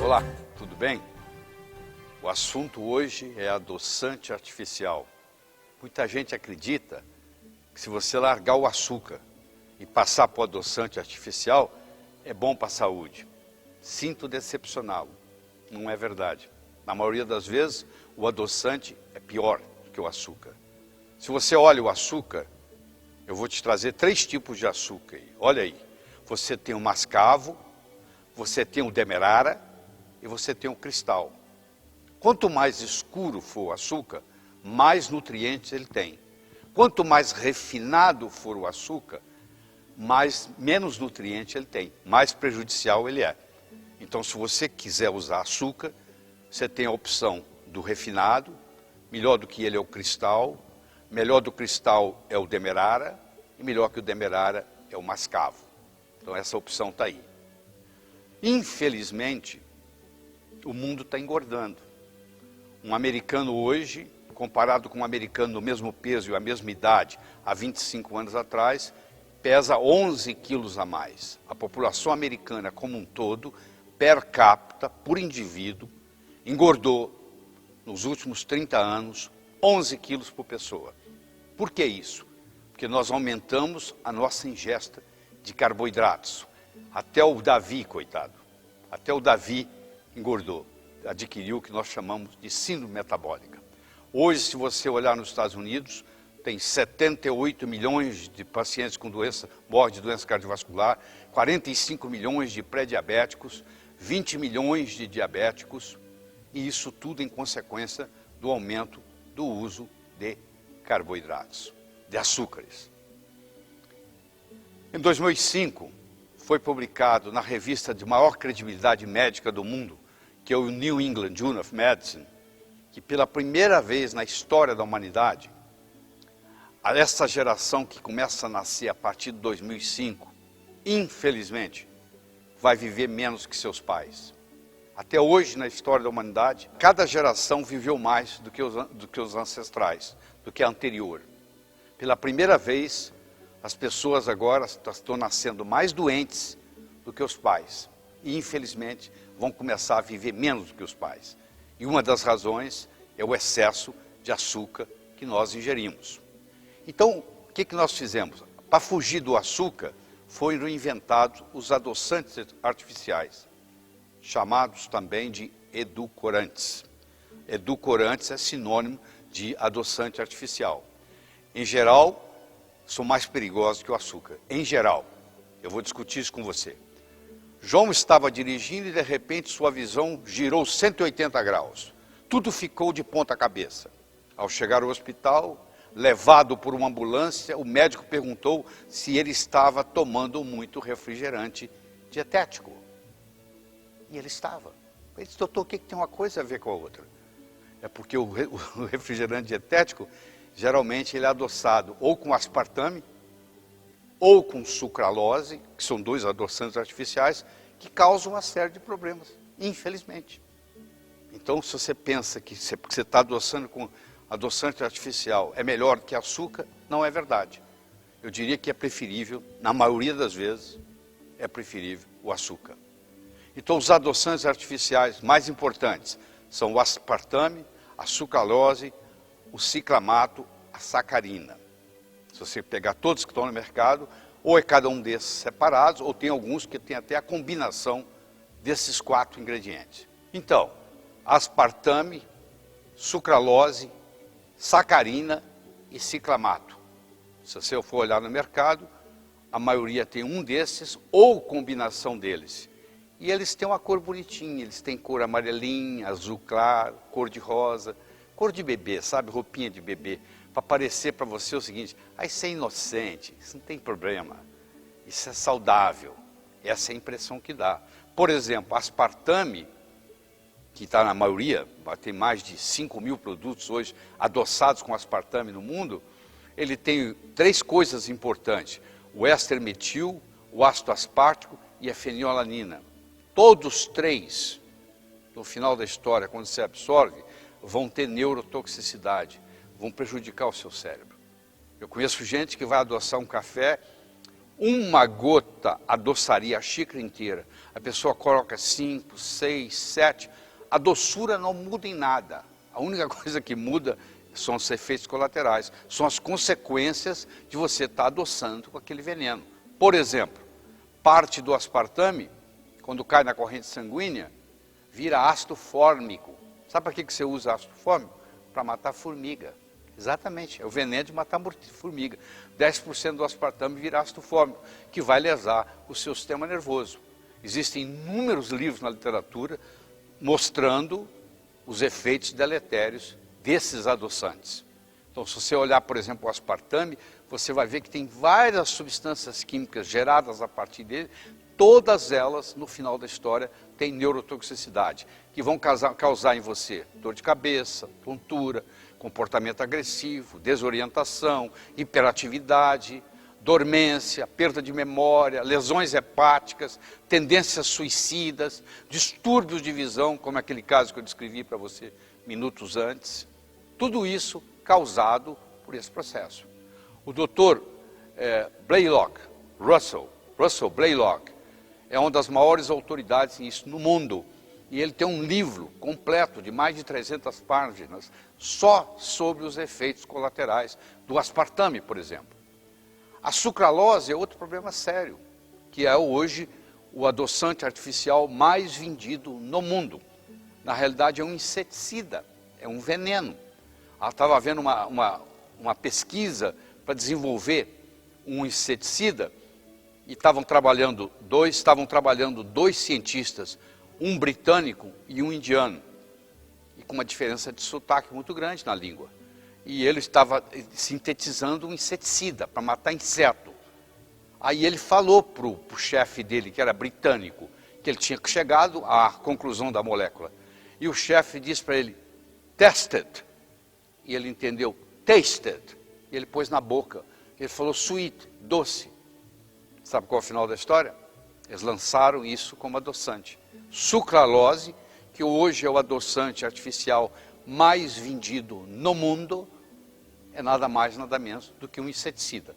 Olá, tudo bem? O assunto hoje é adoçante artificial. Muita gente acredita que se você largar o açúcar e passar para o adoçante artificial, é bom para a saúde. Sinto decepcioná-lo, não é verdade. Na maioria das vezes, o adoçante é pior do que o açúcar. Se você olha o açúcar, eu vou te trazer 3 tipos de açúcar aí. Olha aí, você tem o mascavo, você tem o demerara e você tem o cristal. Quanto mais escuro for o açúcar, mais nutrientes ele tem. Quanto mais refinado for o açúcar, menos nutrientes ele tem, mais prejudicial ele é. Então, se você quiser usar açúcar, você tem a opção do refinado, melhor do que ele é o cristal, melhor do cristal é o demerara, e melhor que o demerara é o mascavo. Então, essa opção está aí. Infelizmente, o mundo está engordando. Um americano hoje, comparado com um americano do mesmo peso e a mesma idade, há 25 anos atrás, pesa 11 quilos a mais. A população americana como um todo, per capita, por indivíduo, engordou nos últimos 30 anos 11 quilos por pessoa. Por que isso? Porque nós aumentamos a nossa ingesta de carboidratos. Até o Davi, coitado, até o Davi engordou, adquiriu o que nós chamamos de síndrome metabólica. Hoje, se você olhar nos Estados Unidos, tem 78 milhões de pacientes com morte de doença cardiovascular, 45 milhões de pré-diabéticos, 20 milhões de diabéticos, e isso tudo em consequência do aumento do uso de carboidratos, de açúcares. Em 2005, foi publicado na revista de maior credibilidade médica do mundo, que é o New England Journal of Medicine, que pela primeira vez na história da humanidade, essa geração que começa a nascer a partir de 2005, infelizmente, vai viver menos que seus pais. Até hoje, na história da humanidade, cada geração viveu mais do que os ancestrais, do que a anterior. Pela primeira vez, as pessoas agora estão nascendo mais doentes do que os pais. E, infelizmente, vão começar a viver menos do que os pais. E uma das razões é o excesso de açúcar que nós ingerimos. Então, o que nós fizemos? Para fugir do açúcar, foram inventados os adoçantes artificiais, chamados também de edulcorantes. Edulcorantes é sinônimo de adoçante artificial. Em geral, são mais perigosos que o açúcar. Em geral, eu vou discutir isso com você. João estava dirigindo e de repente sua visão girou 180 graus. Tudo ficou de ponta cabeça. Ao chegar ao hospital, levado por uma ambulância, o médico perguntou se ele estava tomando muito refrigerante dietético. E ele estava. Ele disse, doutor, o que tem uma coisa a ver com a outra? É porque o refrigerante dietético, geralmente ele é adoçado ou com aspartame, ou com sucralose, que são 2 adoçantes artificiais, que causam uma série de problemas, infelizmente. Então, se você pensa que você está adoçando com adoçante artificial é melhor que açúcar, não é verdade. Eu diria que é preferível, na maioria das vezes, é preferível o açúcar. Então, os adoçantes artificiais mais importantes são o aspartame, a sucralose, o ciclamato, a sacarina. Se você pegar todos que estão no mercado, ou é cada um desses separados, ou tem alguns que tem até a combinação desses 4 ingredientes. Então, aspartame, sucralose, sacarina e ciclamato. Se você for olhar no mercado, a maioria tem um desses ou combinação deles. E eles têm uma cor bonitinha, eles têm cor amarelinha, azul claro, cor de rosa, cor de bebê, sabe, roupinha de bebê, para parecer para você o seguinte, isso é inocente, isso não tem problema, isso é saudável, essa é a impressão que dá. Por exemplo, aspartame, que está na maioria, tem mais de 5 mil produtos hoje adoçados com aspartame no mundo, ele tem 3 coisas importantes, o éster metil, o ácido aspartico e a fenilalanina. Todos 3, no final da história, quando se absorve, vão ter neurotoxicidade, vão prejudicar o seu cérebro. Eu conheço gente que vai adoçar um café Uma gota adoçaria a xícara inteira. A pessoa coloca 5, 6, 7. A doçura não muda em nada. A única coisa que muda são os efeitos colaterais. São as consequências de você estar adoçando com aquele veneno. Por exemplo, parte do aspartame, quando cai na corrente sanguínea, vira ácido fórmico. Sabe para que você usa ácido fórmico? Para matar formiga. Exatamente, é o veneno de matar formiga. 10% do aspartame vira ácido fórmico, que vai lesar o seu sistema nervoso. Existem inúmeros livros na literatura mostrando os efeitos deletérios desses adoçantes. Então, se você olhar, por exemplo, o aspartame, você vai ver que tem várias substâncias químicas geradas a partir dele, todas elas, no final da história, têm neurotoxicidade, que vão causar em você dor de cabeça, tontura, comportamento agressivo, desorientação, hiperatividade, dormência, perda de memória, lesões hepáticas, tendências suicidas, distúrbios de visão, como aquele caso que eu descrevi para você minutos antes. Tudo isso causado por esse processo. O Dr. Russell Blaylock, é uma das maiores autoridades nisso no mundo. E ele tem um livro completo de mais de 300 páginas só sobre os efeitos colaterais do aspartame, por exemplo. A sucralose é outro problema sério, que é hoje o adoçante artificial mais vendido no mundo. Na realidade é um inseticida, é um veneno. Estava havendo uma pesquisa para desenvolver um inseticida e estavam trabalhando dois cientistas, um britânico e um indiano, e com uma diferença de sotaque muito grande na língua. E ele estava sintetizando um inseticida para matar inseto. Aí ele falou para o chefe dele, que era britânico, que ele tinha chegado à conclusão da molécula. E o chefe disse para ele, tested. E ele entendeu, tasted. E ele pôs na boca. Ele falou, sweet, doce. Sabe qual é o final da história? Eles lançaram isso como adoçante. Sucralose, que hoje é o adoçante artificial mais vendido no mundo, é nada mais, nada menos do que um inseticida.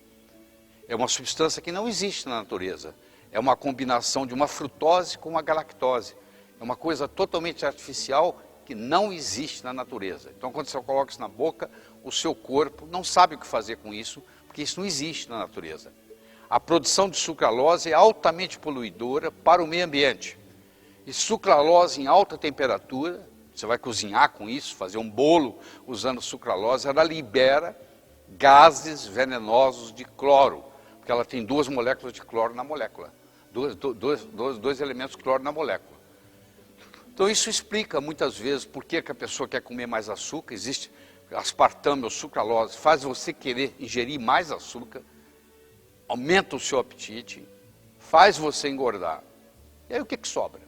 É uma substância que não existe na natureza. É uma combinação de uma frutose com uma galactose. É uma coisa totalmente artificial que não existe na natureza. Então, quando você coloca isso na boca, o seu corpo não sabe o que fazer com isso, porque isso não existe na natureza. A produção de sucralose é altamente poluidora para o meio ambiente. E sucralose em alta temperatura, você vai cozinhar com isso, fazer um bolo usando sucralose, ela libera gases venenosos de cloro, porque ela tem 2 moléculas de cloro na molécula, dois elementos de cloro na molécula. Então isso explica muitas vezes por que a pessoa quer comer mais açúcar, existe aspartame ou sucralose, faz você querer ingerir mais açúcar, aumenta o seu apetite, faz você engordar. E aí o que sobra?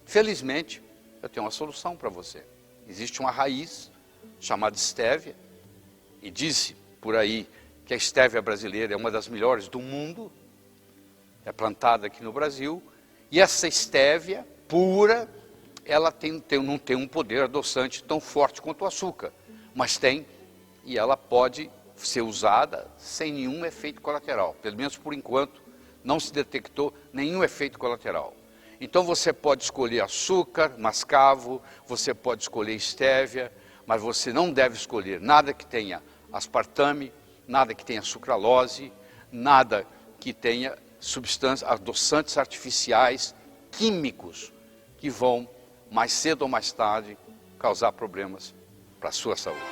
Felizmente, eu tenho uma solução para você. Existe uma raiz chamada estévia, e diz por aí que a estévia brasileira é uma das melhores do mundo, é plantada aqui no Brasil, e essa estévia pura, ela não tem um poder adoçante tão forte quanto o açúcar, mas tem, e ela pode ser usada sem nenhum efeito colateral, pelo menos por enquanto não se detectou nenhum efeito colateral. Então você pode escolher açúcar, mascavo, você pode escolher estévia, mas você não deve escolher nada que tenha aspartame, nada que tenha sucralose, nada que tenha substâncias, adoçantes artificiais, químicos, que vão, mais cedo ou mais tarde, causar problemas para a sua saúde.